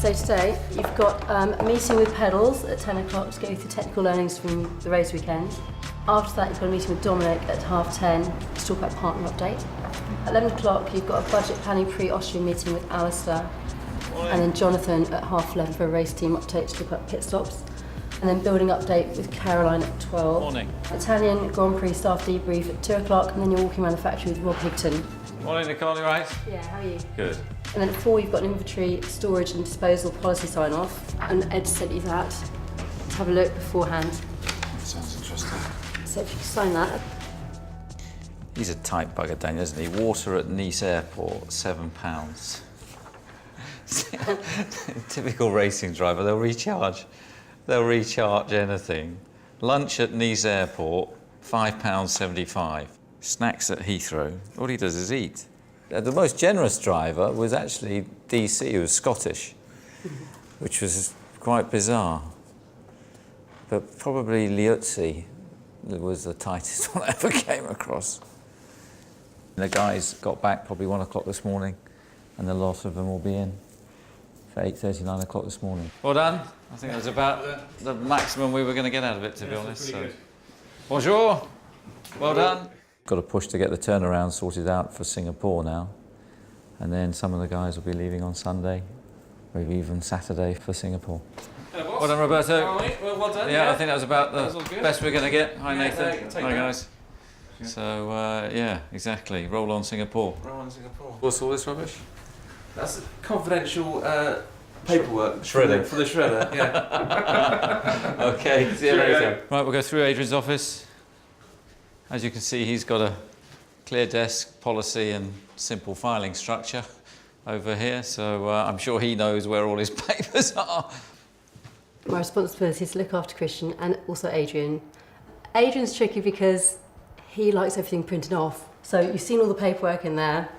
So today you've got a meeting with Pedals at 10 o'clock to go through technical learnings from the race weekend. After that you've got a meeting with Dominic at 10:30 to talk about partner update. At 11 o'clock you've got a budget planning pre-Austrian meeting with Alistair. And then Jonathan at 11:30 for a race team update to talk about pit stops. And then building update with Caroline at 12. Morning. Italian Grand Prix staff debrief at 2 o'clock, and then you're walking around the factory with Rob Higton. Morning, Nicole, you right? Yeah, how are you? Good. And then at 4 you've got an inventory, storage and disposal policy sign-off, and Ed sent you that to have a look beforehand. Sounds interesting. So if you can sign that. He's a tight bugger, Daniel, isn't he? Water at Nice Airport, £7. Typical racing driver, they'll recharge anything. Lunch at Nice Airport, £5.75. Snacks at Heathrow, all he does is eat. The most generous driver was actually DC, who was Scottish, which was quite bizarre. But probably Liuzzi was the tightest one I ever came across. The guys got back probably 1 o'clock this morning, and the lot of them will be in for 8:30, 9 o'clock this morning. Well done. I think that was about the maximum we were going to get out of it, to be honest. So. Bonjour. Well done. Got to push to get the turnaround sorted out for Singapore now. And then some of the guys will be leaving on Sunday, maybe even Saturday for Singapore. Hello, boss. Well done, Roberto. All right, well done. Yeah, I think that was about the best we're going to get. Hi, Yeah, Nathan. take Hi, that. guys. So, yeah, exactly. Roll on Singapore. Roll on Singapore. What's all this rubbish? That's confidential paperwork. Shredding. For the shredder, yeah. Okay, see you later. Right, we'll go through Adrian's office. As you can see, he's got a clear desk policy and simple filing structure over here, so I'm sure he knows where all his papers are. My responsibility is to look after Christian and also Adrian. Adrian's tricky because he likes everything printed off. So you've seen all the paperwork in there,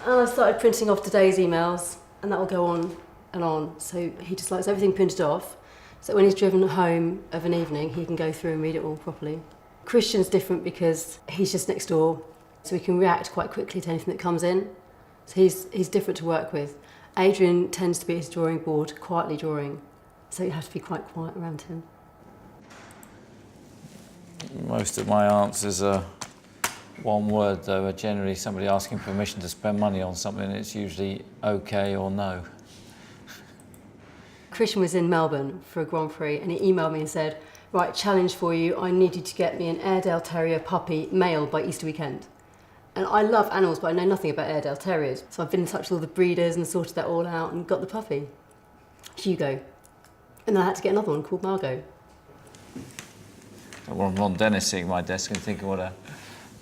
and I started printing off today's emails, and that will go on and on. So he just likes everything printed off, so when he's driven home of an evening, he can go through and read it all properly. Christian's different because he's just next door, so he can react quite quickly to anything that comes in. So he's different to work with. Adrian tends to be at his drawing board, quietly drawing, so you have to be quite quiet around him. Most of my answers are one word, though. Generally, somebody asking permission to spend money on something, it's usually okay or no. Christian was in Melbourne for a Grand Prix, and he emailed me and said, right, challenge for you, I need you to get me an Airedale Terrier puppy male by Easter weekend. And I love animals, but I know nothing about Airedale Terriers. So I've been in touch with all the breeders and sorted that all out and got the puppy, Hugo. And then I had to get another one called Margot. I'm Ron Dennis sitting at my desk and thinking,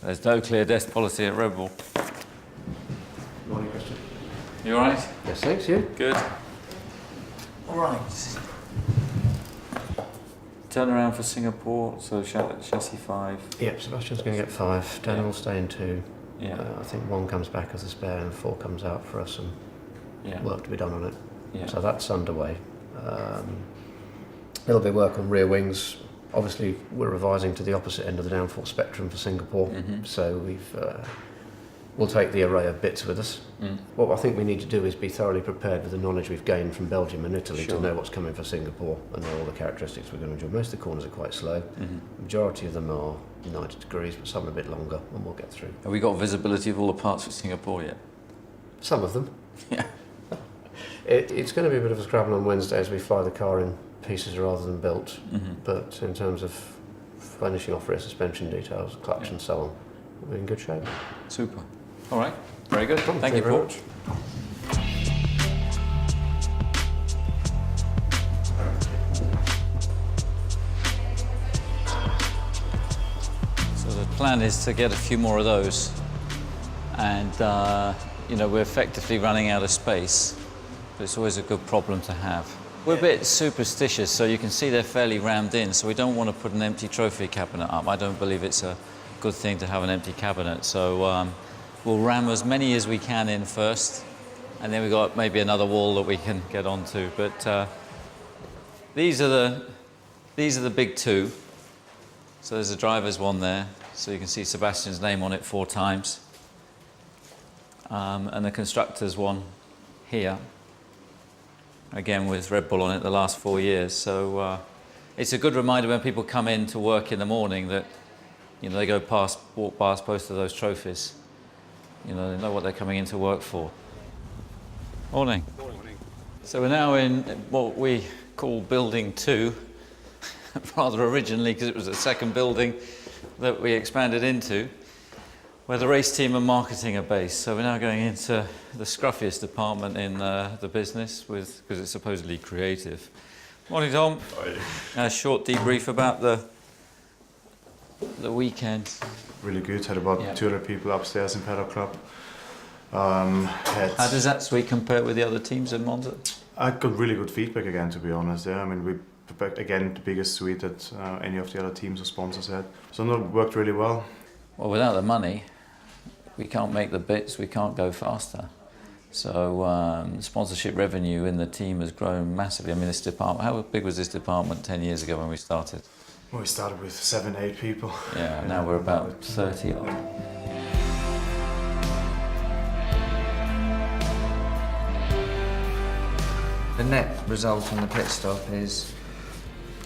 there's no clear desk policy at Red Bull. Morning, Christian. You all right? Yes, thanks, you. Good. All right. Turnaround for Singapore, so chassis 5. Yep, Sebastian's going to get 5. Daniel will stay in 2. Yeah. I think 1 comes back as a spare and 4 comes out for us, and work to be done on it. Yeah. So that's underway. There'll be work on rear wings. Obviously, we're revising to the opposite end of the downforce spectrum for Singapore, so we'll take the array of bits with us. What I think we need to do is be thoroughly prepared with the knowledge we've gained from Belgium and Italy to know what's coming for Singapore and know all the characteristics we're going to enjoy. Most of the corners are quite slow. The majority of them are 90 degrees, but some are a bit longer, and we'll get through. Have we got visibility of all the parts for Singapore yet? Some of them. Yeah. It's going to be a bit of a scrabble on Wednesday as we fly the car in pieces rather than built, but in terms of finishing off rear suspension details, clutch and so on, we're in good shape. Super. All right. Very good. Thank you, very Paul. much. So the plan is to get a few more of those, and we're effectively running out of space, but it's always a good problem to have. We're a bit superstitious, so you can see they're fairly rammed in, so we don't want to put an empty trophy cabinet up. I don't believe it's a good thing to have an empty cabinet, so we'll ram as many as we can in first, and then we've got maybe another wall that we can get onto. But these are the big 2. So there's a driver's one there, so you can see Sebastian's name on it 4 times, and the constructor's one here. again with Red Bull on it the last 4 years. So it's a good reminder when people come in to work in the morning that, you know, they walk past both of those trophies. You know, they know what they're coming into work for. Morning. Morning. So we're now in what we call Building 2, rather originally because it was the second building that we expanded into, where the race team and marketing are based. So we're now going into the scruffiest department in the business because it's supposedly creative. Morning, Tom. A short debrief about the weekend. Really good. Had about 200 people upstairs in Paddock Club. How does that suite compare with the other teams in Monza? I got really good feedback again, to be honest. Yeah, I mean, we prepared again the biggest suite that any of the other teams or sponsors had. So it worked really well. Well, without the money, we can't make the bits, we can't go faster. So sponsorship revenue in the team has grown massively. I mean, this department, how big was this department 10 years ago when we started? Well, we started with 7, 8 people. Yeah, now we're about 30 odd. The net result on the pit stop is,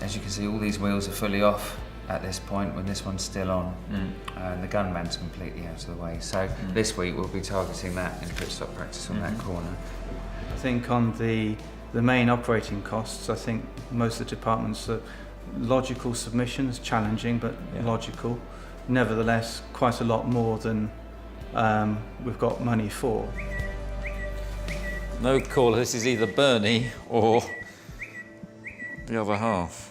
as you can see, all these wheels are fully off at this point when this one's still on, and the gunman's completely out of the way. So this week we'll be targeting that in pit stop practice on that corner. I think on the main operating costs, I think most of the departments are logical submissions, challenging but logical. Nevertheless, quite a lot more than we've got money for. No caller, this is either Bernie or the other half.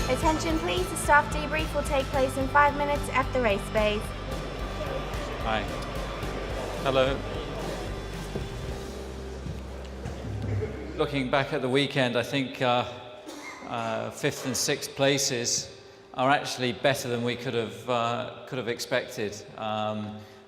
Attention please, the staff debrief will take place in 5 minutes at the race base. Hi. Hello. Looking back at the weekend, I think 5th and 6th places are actually better than we could have expected.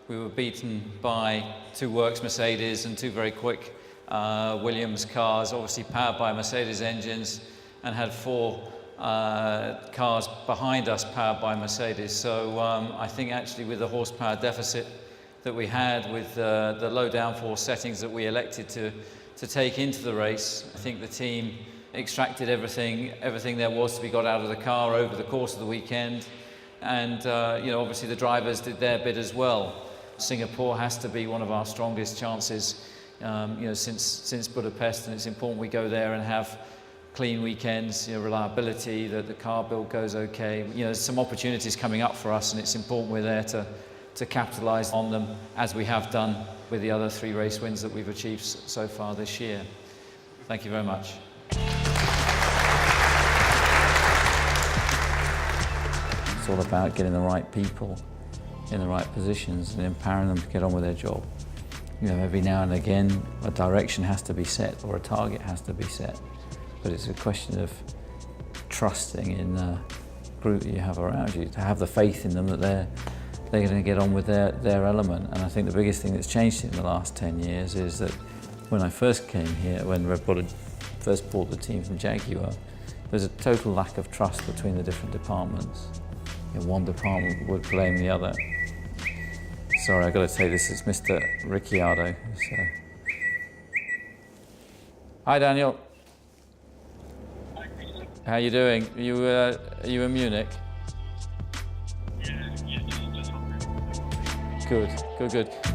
We were beaten by 2 Works Mercedes and 2 very quick Williams cars, obviously powered by Mercedes engines, and had 4 cars behind us powered by Mercedes. So I think actually with the horsepower deficit that we had, with the low downforce settings that we elected to take into the race, I think the team extracted everything there was to be got out of the car over the course of the weekend. And you know, obviously the drivers did their bit as well. Singapore has to be one of our strongest chances, you know, since Budapest, and it's important we go there and have clean weekends, you know, reliability, that the car build goes okay. You know, there's some opportunities coming up for us, and it's important we're there to capitalise on them, as we have done with the other 3 race wins that we've achieved so far this year. Thank you very much. It's all about getting the right people in the right positions and empowering them to get on with their job. You know, every now and again a direction has to be set or a target has to be set, but it's a question of trusting in the group that you have around you, to have the faith in them that they're going to get on with their element. And I think the biggest thing that's changed in the last 10 years is that when I first came here, when Red Bull had first bought the team from Jaguar, there's a total lack of trust between the different departments. You know, one department would blame the other. Sorry, I've got to say this is Mr. Ricciardo. So. Hi, Daniel. How are you doing? Are you in Munich? Good.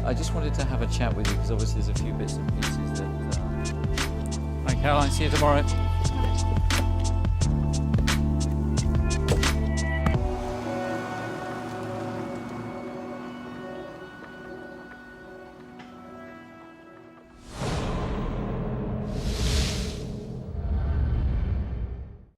I just wanted to have a chat with you because obviously there's a few bits and pieces that... Hi, Caroline. See you tomorrow.